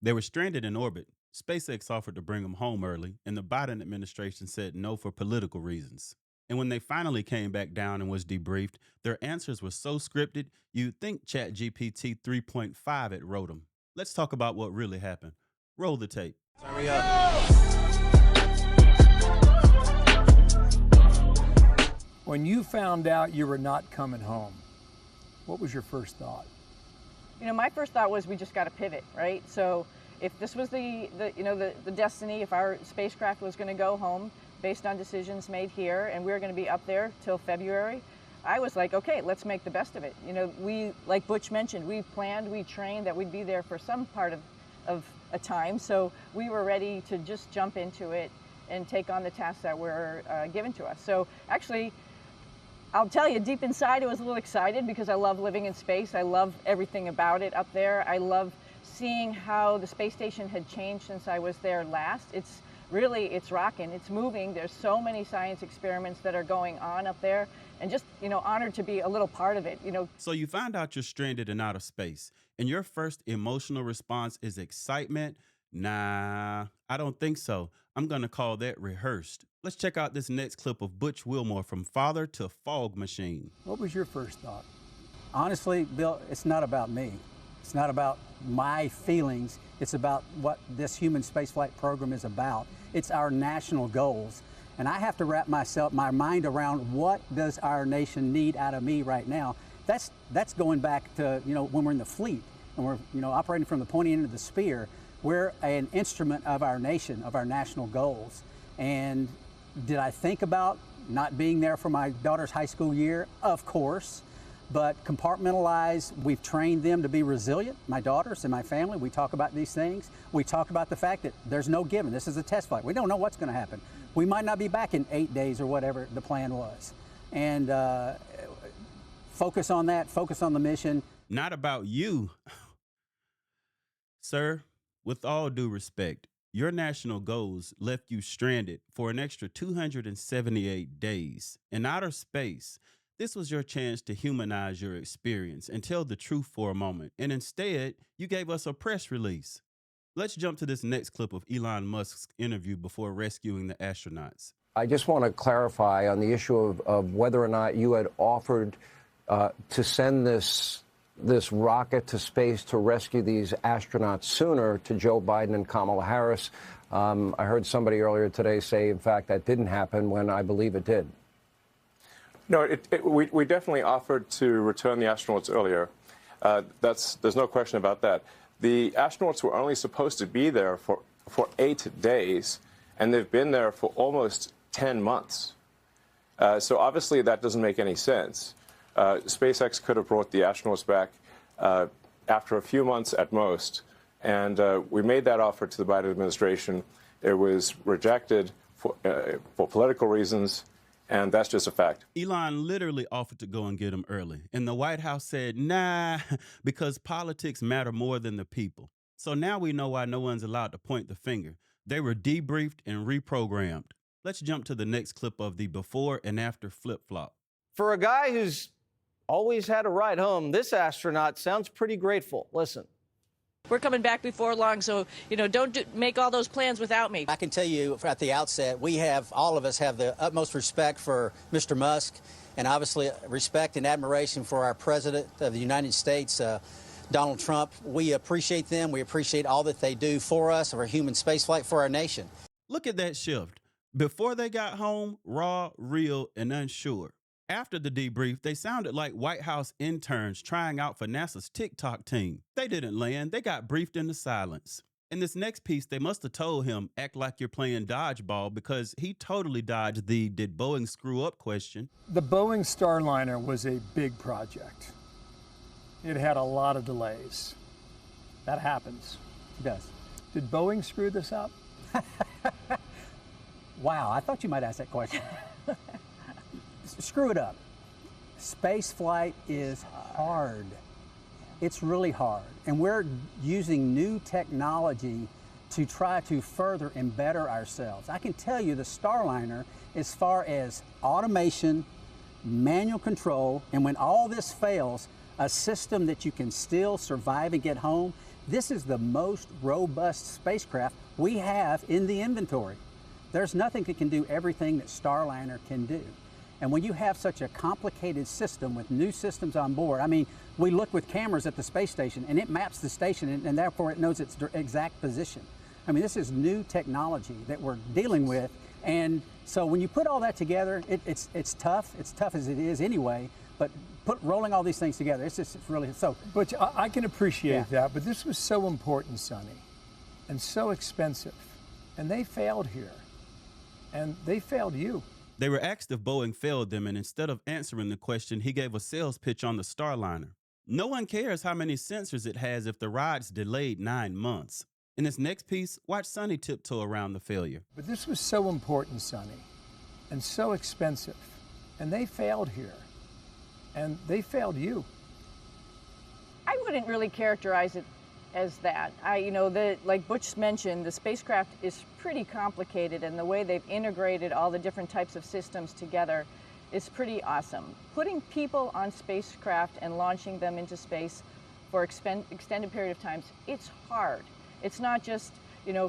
They were stranded in orbit. SpaceX offered to bring them home early, and the Biden administration said no for political reasons. And when they finally came back down and was debriefed, their answers were so scripted, you'd think ChatGPT 3.5 had wrote them. Let's talk about what really happened. Roll the tape. Hurry up. When you found out you were not coming home, what was your first thought? My first thought was we just got to pivot, right? So if this was the destiny, if our spacecraft was going to go home based on decisions made here and we were going to be up there till February, I was like, okay, let's make the best of it. We, like Butch mentioned, we planned, we trained that we'd be there for some part of a time. So we were ready to just jump into it and take on the tasks that were given to us. So actually, I'll tell you, deep inside, I was a little excited because I love living in space. I love everything about it up there. I love seeing how the space station had changed since I was there last. It's rocking, it's moving. There's so many science experiments that are going on up there, and just, honored to be a little part of it, So you find out you're stranded in outer space, and your first emotional response is excitement. Nah, I don't think so. I'm going to call that rehearsed. Let's check out this next clip of Butch Wilmore from Father to Fog Machine. What was your first thought? Honestly, Bill, it's not about me. It's not about my feelings. It's about what this human spaceflight program is about. It's our national goals. And I have to wrap my mind around what does our nation need out of me right now. That's going back to, when we're in the fleet and we're, operating from the pointy end of the spear. We're an instrument of our nation, of our national goals. And did I think about not being there for my daughter's high school year? Of course. But compartmentalize, we've trained them to be resilient, my daughters and my family. We talk about these things. We talk about the fact that there's no given. This is a test flight. We don't know what's going to happen. We might not be back in 8 days or whatever the plan was. And focus on that, focus on the mission. Not about you. Sir, with all due respect, your national goals left you stranded for an extra 278 days in outer space. This was your chance to humanize your experience and tell the truth for a moment. And instead, you gave us a press release. Let's jump to this next clip of Elon Musk's interview before rescuing the astronauts. I just want to clarify on the issue of whether or not you had offered to send this rocket to space to rescue these astronauts sooner to Joe Biden and Kamala Harris. I heard somebody earlier today say, in fact, that didn't happen when I believe it did. No, we definitely offered to return the astronauts earlier. There's no question about that. The astronauts were only supposed to be there for 8 days, and they've been there for almost 10 months. So obviously that doesn't make any sense. SpaceX could have brought the astronauts back after a few months at most, and we made that offer to the Biden administration. It was rejected for political reasons. And that's just a fact. Elon literally offered to go and get him early. And the White House said, nah, because politics matter more than the people. So now we know why no one's allowed to point the finger. They were debriefed and reprogrammed. Let's jump to the next clip of the before and after flip-flop. For a guy who's always had a ride home, this astronaut sounds pretty grateful. Listen. We're coming back before long, so, don't make all those plans without me. I can tell you at the outset, all of us have the utmost respect for Mr. Musk, and obviously respect and admiration for our President of the United States, Donald Trump. We appreciate them. We appreciate all that they do for us, for human spaceflight, for our nation. Look at that shift. Before they got home, raw, real, and unsure. After the debrief, they sounded like White House interns trying out for NASA's TikTok team. They didn't land, they got briefed into silence. In this next piece, they must have told him, act like you're playing dodgeball, because he totally dodged the did Boeing screw up question. The Boeing Starliner was a big project. It had a lot of delays. That happens. It does. Did Boeing screw this up? Wow, I thought you might ask that question. Screw it up. Space flight is hard. It's really hard. And we're using new technology to try to further and better ourselves. I can tell you the Starliner, as far as automation, manual control, and when all this fails, a system that you can still survive and get home, This is the most robust spacecraft we have in the inventory. There's nothing that can do everything that Starliner can do. And when you have such a complicated system with new systems on board, I mean, we look with cameras at the space station and it maps the station and therefore it knows its exact position. I mean, this is new technology that we're dealing with. And so when you put all that together, it's tough. It's tough as it is anyway, but rolling all these things together, it's really so. Butch, I can appreciate that, but this was so important, Sonny, and so expensive. And they failed here. And they failed you. They were asked if Boeing failed them, and instead of answering the question, he gave a sales pitch on the Starliner. No one cares how many sensors it has if the ride's delayed 9 months. In this next piece, watch Sonny tiptoe around the failure. But this was so important, Sonny, and so expensive. And they failed here. And they failed you. I wouldn't really characterize it as that. Like Butch mentioned, the spacecraft is pretty complicated, and the way they've integrated all the different types of systems together is pretty awesome. Putting people on spacecraft and launching them into space for extended period of times, it's hard. It's not just,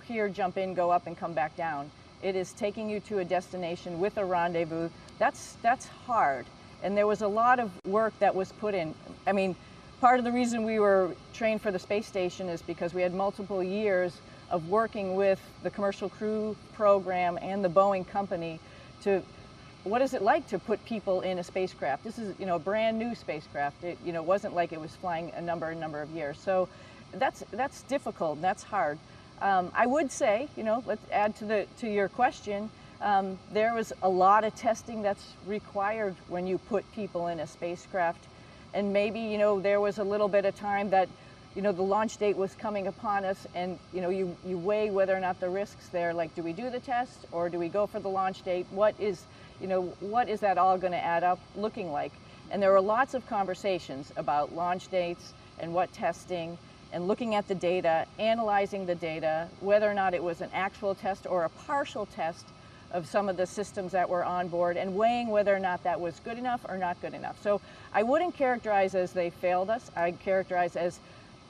here, jump in, go up, and come back down. It is taking you to a destination with a rendezvous. That's hard. And there was a lot of work that was put in. I mean, part of the reason we were trained for the space station is because we had multiple years of working with the Commercial Crew Program and the Boeing company to, what is it like to put people in a spacecraft? This is, a brand new spacecraft. It, wasn't like it was flying a number of years. So that's difficult and that's hard. I would say, let's add to your question, there was a lot of testing that's required when you put people in a spacecraft. And maybe, there was a little bit of time that, the launch date was coming upon us and, you weigh whether or not the risks there, like, do we do the test or do we go for the launch date? What is that all going to add up looking like? And there were lots of conversations about launch dates and what testing and looking at the data, analyzing the data, whether or not it was an actual test or a partial test of some of the systems that were on board, and weighing whether or not that was good enough or not good enough. So I wouldn't characterize as they failed us. I'd characterize as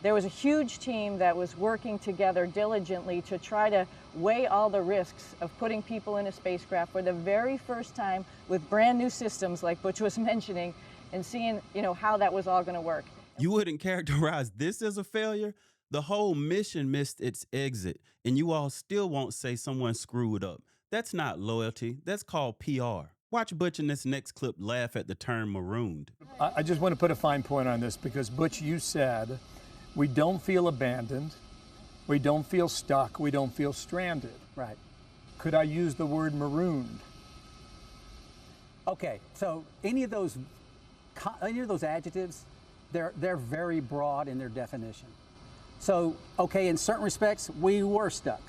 there was a huge team that was working together diligently to try to weigh all the risks of putting people in a spacecraft for the very first time with brand new systems like Butch was mentioning, and seeing, how that was all going to work. You wouldn't characterize this as a failure? The whole mission missed its exit, and you all still won't say someone screwed up. That's not loyalty. That's called PR. Watch Butch in this next clip laugh at the term marooned. I just want to put a fine point on this because, Butch, you said we don't feel abandoned, we don't feel stuck, we don't feel stranded. Right. Could I use the word marooned? Okay, so any of those adjectives, they're very broad in their definition. So, okay, in certain respects, we were stuck.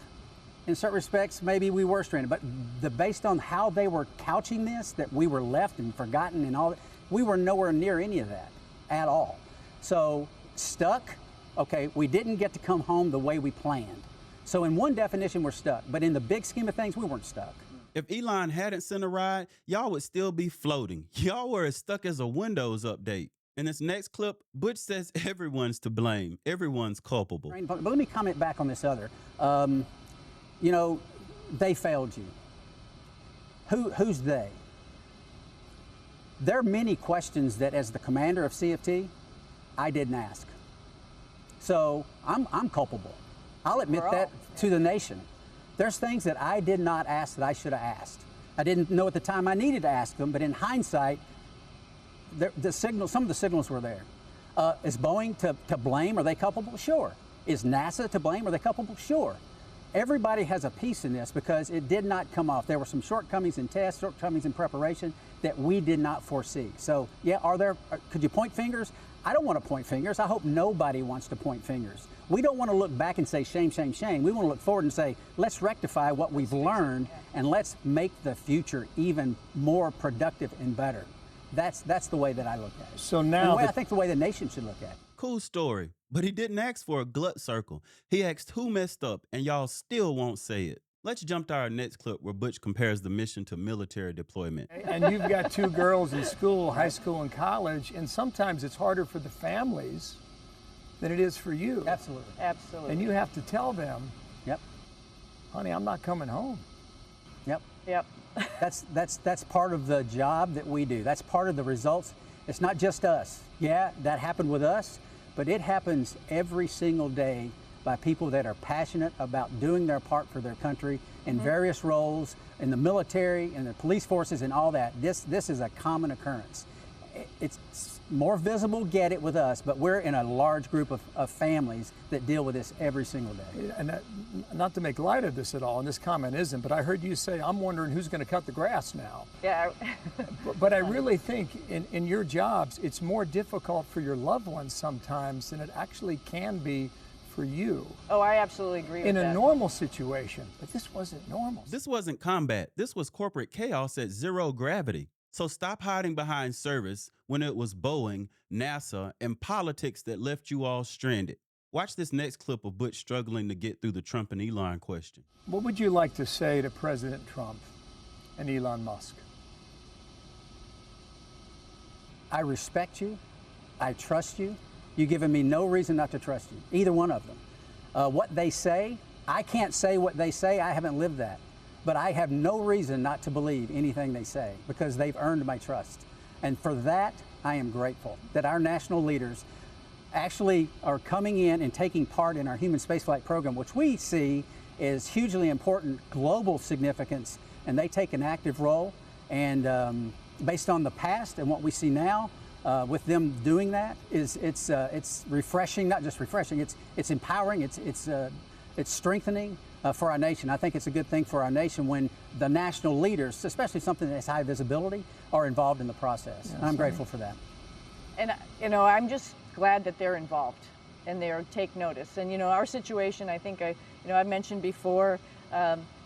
In certain respects, maybe we were stranded, but based on how they were couching this, that we were left and forgotten and all that, we were nowhere near any of that at all. So stuck, okay, we didn't get to come home the way we planned. So in one definition, we're stuck, but in the big scheme of things, we weren't stuck. If Elon hadn't sent a ride, y'all would still be floating. Y'all were as stuck as a Windows update. In this next clip, Butch says everyone's to blame. Everyone's culpable. But let me comment back on this other. They failed you. Who's they? There are many questions that, as the commander of CFT, I didn't ask. So I'm culpable. I'll admit that to the nation. There's things that I did not ask that I should have asked. I didn't know at the time I needed to ask them, but in hindsight, some of the signals were there. Is Boeing to blame? Are they culpable? Sure. Is NASA to blame? Are they culpable? Sure. Everybody has a piece in this because it did not come off. There were some shortcomings in tests, shortcomings in preparation that we did not foresee. So, yeah, could you point fingers? I don't want to point fingers. I hope nobody wants to point fingers. We don't want to look back and say, shame, shame, shame. We want to look forward and say, let's rectify what we've learned and let's make the future even more productive and better. That's the way that I look at it. So now, I think the way the nation should look at it. Cool story, but he didn't ask for a glut circle. He asked who messed up, and y'all still won't say it. Let's jump to our next clip where Butch compares the mission to military deployment. And you've got two girls in school, high school and college, and sometimes it's harder for the families than it is for you. Absolutely. Absolutely. And you have to tell them, Yep. honey, I'm not coming home. Yep. Yep. That's part of the job that we do. That's part of the results. It's not just us. Yeah, that happened with us, but it happens every single day by people that are passionate about doing their part for their country in various roles, in the military, in the police forces, and all that. This is a common occurrence. It's more visible, get it, with us, but we're in a large group of families that deal with this every single day. And not to make light of this at all, and this comment isn't, but I heard you say, I'm wondering who's going to cut the grass now. Yeah. But I really think in your jobs, it's more difficult for your loved ones sometimes than it actually can be for you. Oh, I absolutely agree with that. In a normal situation, but this wasn't normal. This wasn't combat. This was corporate chaos at zero gravity. So stop hiding behind service when it was Boeing, NASA, and politics that left you all stranded. Watch this next clip of Butch struggling to get through the Trump and Elon question. What would you like to say to President Trump and Elon Musk? I respect you. I trust you. You've given me no reason not to trust you, either one of them. What they say, I can't say what they say. I haven't lived that. But I have no reason not to believe anything they say because they've earned my trust. And for that, I am grateful that our national leaders actually are coming in and taking part in our human spaceflight program, which we see is hugely important global significance, and they take an active role. And based on the past and what we see now, with them doing that, it's refreshing, not just refreshing, it's empowering, it's strengthening for our nation. I think it's a good thing for our nation when the national leaders, especially something that's high visibility, are involved in the process. Yes, and I'm grateful for that. And, I'm just glad that they're involved and they're take notice. And, our situation, I think I've mentioned before,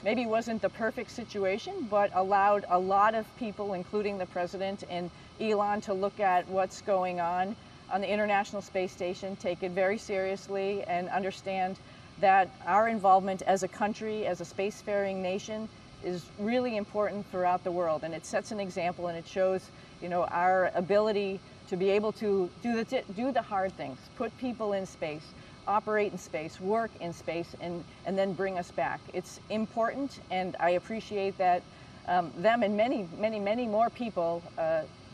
maybe wasn't the perfect situation, but allowed a lot of people, including the president and Elon, to look at what's going on the International Space Station, take it very seriously, and understand that our involvement as a country, as a spacefaring nation, is really important throughout the world. And it sets an example, and it shows, our ability to be able to do the hard things, put people in space, operate in space, work in space, and then bring us back. It's important, and I appreciate that them and many more people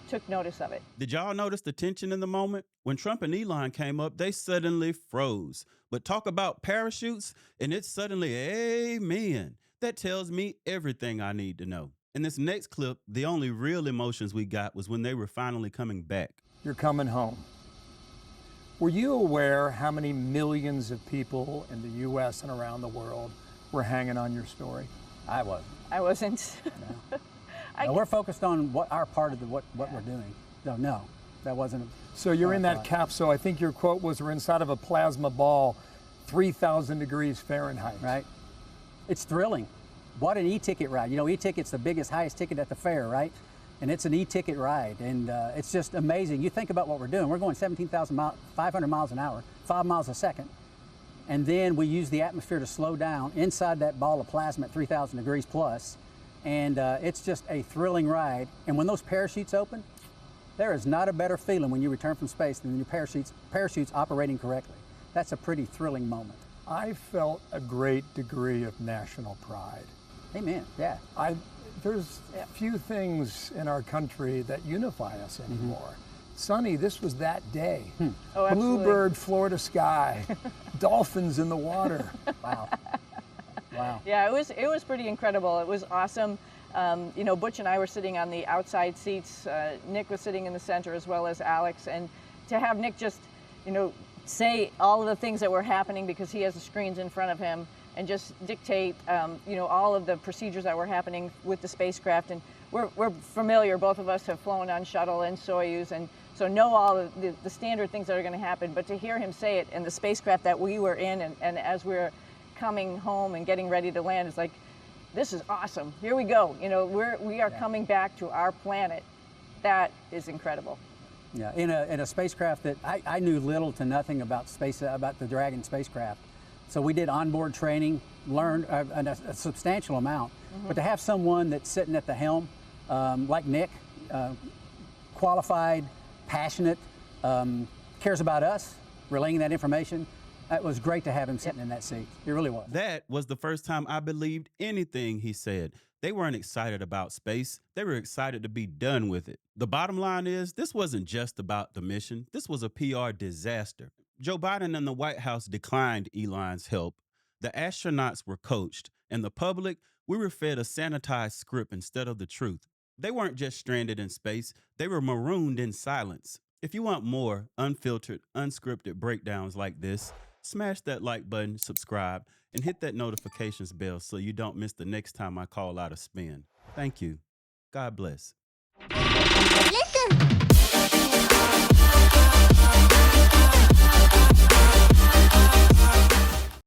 took notice of it. Did y'all notice the tension in the moment? When Trump and Elon came up, they suddenly froze. But talk about parachutes, and it's suddenly, amen. That tells me everything I need to know. In this next clip, the only real emotions we got was when they were finally coming back. You're coming home. Were you aware how many millions of people in the U.S. and around the world were hanging on your story? I wasn't. I wasn't. No. No, we're focused on what our part of what we're doing. No, that wasn't. So you're in that capsule. I think your quote was, "We're inside of a plasma ball, 3,000 degrees Fahrenheit." Right. It's thrilling. What an e-ticket ride. E-ticket's the biggest, highest ticket at the fair, right? And it's an e-ticket ride, and it's just amazing. You think about what we're doing. We're going 500 miles an hour, 5 miles a second. And then we use the atmosphere to slow down inside that ball of plasma at 3,000 degrees plus. And it's just a thrilling ride. And when those parachutes open, there is not a better feeling when you return from space than your parachutes operating correctly. That's a pretty thrilling moment. I felt a great degree of national pride. Amen. Yeah. There's few things in our country that unify us anymore. Sonny, this was that day. Oh, absolutely. Bluebird, Florida sky, dolphins in the water. Wow. Wow. Yeah, it was pretty incredible. It was awesome. Butch and I were sitting on the outside seats. Nick was sitting in the center, as well as Alex. And to have Nick just, say all of the things that were happening, because he has the screens in front of him, and just dictate, all of the procedures that were happening with the spacecraft. And we're familiar. Both of us have flown on Shuttle and Soyuz, and so know all of the standard things that are going to happen. But to hear him say it in the spacecraft that we were in, and as we were coming home and getting ready to land, it's like, this is awesome. Here we go. We are coming back to our planet. That is incredible. Yeah, in a spacecraft that I knew little to nothing about about the Dragon spacecraft. So we did onboard training, learned a substantial amount. But to have someone that's sitting at the helm, like Nick, qualified, passionate, cares about us, relaying that information. It was great to have him sitting in that seat. It really was. That was the first time I believed anything he said. They weren't excited about space. They were excited to be done with it. The bottom line is, this wasn't just about the mission. This was a PR disaster. Joe Biden and the White House declined Elon's help. The astronauts were coached, and the public, we were fed a sanitized script instead of the truth. They weren't just stranded in space. They were marooned in silence. If you want more unfiltered, unscripted breakdowns like this, smash that like button, subscribe, and hit that notifications bell so you don't miss the next time I call out a spin. Thank you. God bless. Listen.